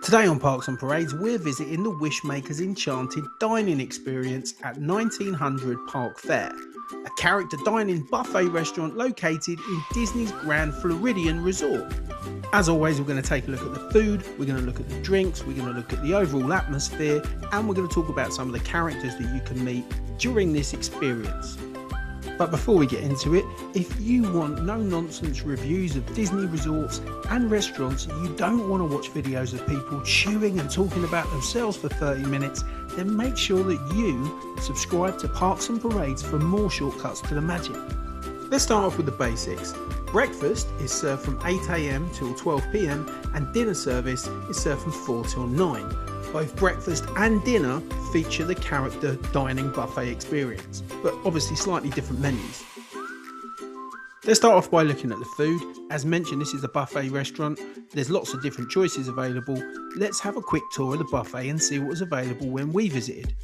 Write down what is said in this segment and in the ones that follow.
Today on Parks and Parades, we're visiting the Wishmakers Enchanted Dining Experience at 1900 Park Fair, a character dining buffet restaurant located in Disney's Grand Floridian Resort. As always, we're going to take a look at the food, we're going to look at the drinks, we're going to look at the overall atmosphere, and we're going to talk about some of the characters that you can meet during this experience. But before we get into it, if you want no-nonsense reviews of Disney resorts and restaurants, you don't want to watch videos of people chewing and talking about themselves for 30 minutes, then make sure that you subscribe to Parks and Parades for more shortcuts to the magic. Let's start off with the basics. Breakfast is served from 8 AM till 12 PM and dinner service is served from 4 till 9. Both breakfast and dinner feature the character dining buffet experience, but obviously slightly different menus. Let's start off by looking at the food. As mentioned, this is a buffet restaurant. There's lots of different choices available. Let's have a quick tour of the buffet and see what was available when we visited.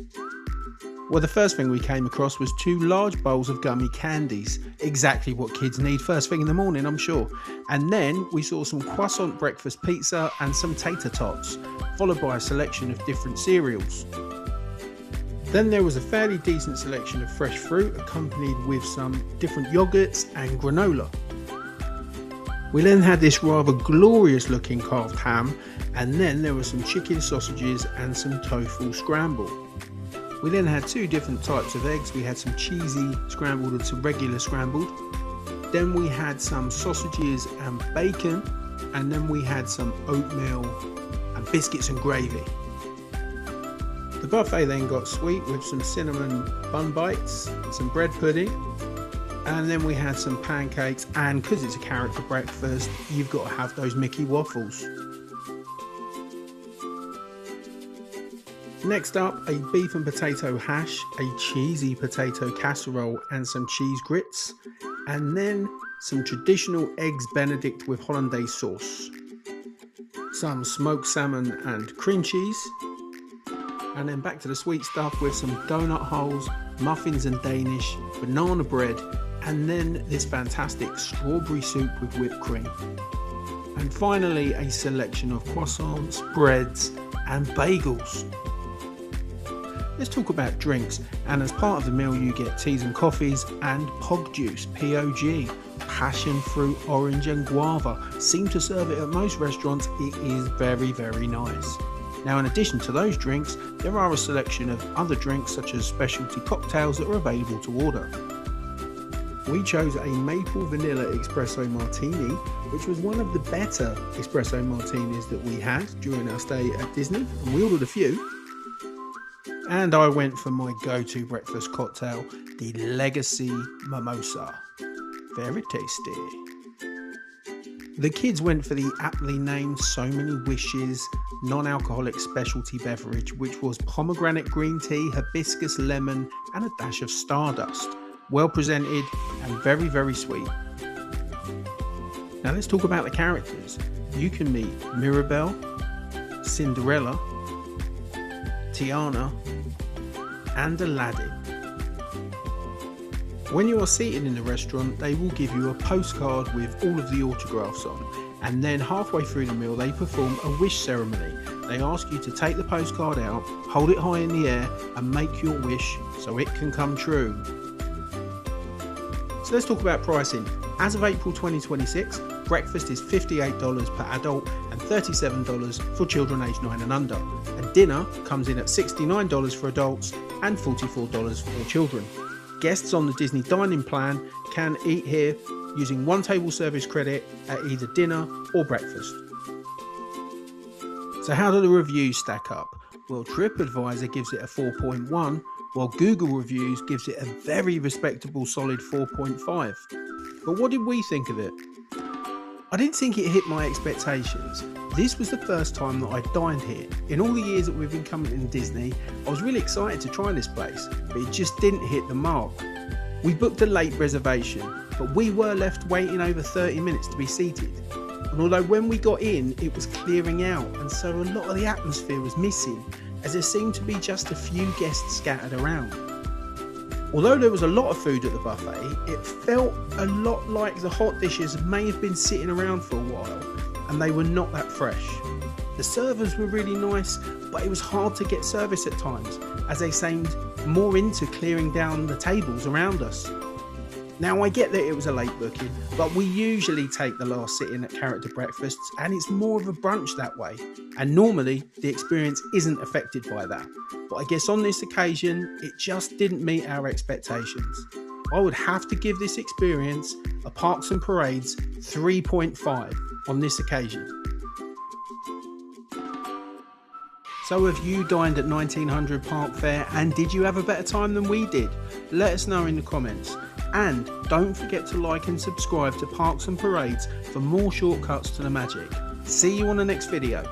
Well, the first thing we came across was 2 large bowls of gummy candies. Exactly what kids need first thing in the morning, I'm sure. And then we saw some croissant breakfast pizza and some tater tots, followed by a selection of different cereals. Then there was a fairly decent selection of fresh fruit, accompanied with some different yogurts and granola. We then had this rather glorious looking carved ham, and then there were some chicken sausages and some tofu scramble. We then had 2 different types of eggs. We had some cheesy scrambled and some regular scrambled. Then we had some sausages and bacon, and then we had some oatmeal and biscuits and gravy. The buffet then got sweet with some cinnamon bun bites, some bread pudding, and then we had some pancakes, and because it's a character breakfast, you've got to have those Mickey waffles. Next up, a beef and potato hash, a cheesy potato casserole and some cheese grits, and then some traditional eggs benedict with hollandaise sauce, some smoked salmon and cream cheese, and then back to the sweet stuff with some donut holes, muffins and Danish, banana bread, and then this fantastic strawberry soup with whipped cream. And finally, a selection of croissants, breads and bagels. Let's talk about drinks, and as part of the meal you get teas and coffees and POG juice, P-O-G, passion fruit, orange and guava. Seem to serve it at most restaurants. It is very, very nice. Now, in addition to those drinks, there are a selection of other drinks such as specialty cocktails that are available to order. We chose a maple vanilla espresso martini, which was one of the better espresso martinis that we had during our stay at Disney, and we ordered a few. And I went for my go-to breakfast cocktail, the Legacy Mimosa. Very tasty. The kids went for the aptly named So Many Wishes non-alcoholic specialty beverage, which was pomegranate green tea, hibiscus lemon, and a dash of stardust. Well presented and very, very sweet. Now let's talk about the characters. You can meet Mirabelle, Cinderella, Tiana, and Aladdin. When you are seated in the restaurant, they will give you a postcard with all of the autographs on, and then halfway through the meal they perform a wish ceremony. They ask you to take the postcard out, hold it high in the air, and make your wish so it can come true. So let's talk about pricing. As of April 2026, breakfast is $58 per adult and $37 for children aged 9 and under, and dinner comes in at $69 for adults and $44 for children. Guests on the Disney dining plan can eat here using 1 table service credit at either dinner or breakfast. So how do the reviews stack up? Well, TripAdvisor gives it a 4.1, while Google Reviews gives it a very respectable solid 4.5. But what did we think of it? I didn't think it hit my expectations. This was the first time that I dined here. In all the years that we've been coming to Disney, I was really excited to try this place, but it just didn't hit the mark. We booked a late reservation, but we were left waiting over 30 minutes to be seated. And although when we got in, it was clearing out, and so a lot of the atmosphere was missing, as there seemed to be just a few guests scattered around. Although there was a lot of food at the buffet, it felt a lot like the hot dishes may have been sitting around for a while, and they were not that fresh. The servers were really nice, but it was hard to get service at times, as they seemed more into clearing down the tables around us. Now I get that it was a late booking, but we usually take the last sit-in at character breakfasts, and it's more of a brunch that way, and normally the experience isn't affected by that, but I guess on this occasion it just didn't meet our expectations. I would have to give this experience a Parks and Parades 3.5 on this occasion. So have you dined at 1900 Park Fair, and did you have a better time than we did? Let us know in the comments. And don't forget to like and subscribe to Parks and Parades for more shortcuts to the magic. See you on the next video.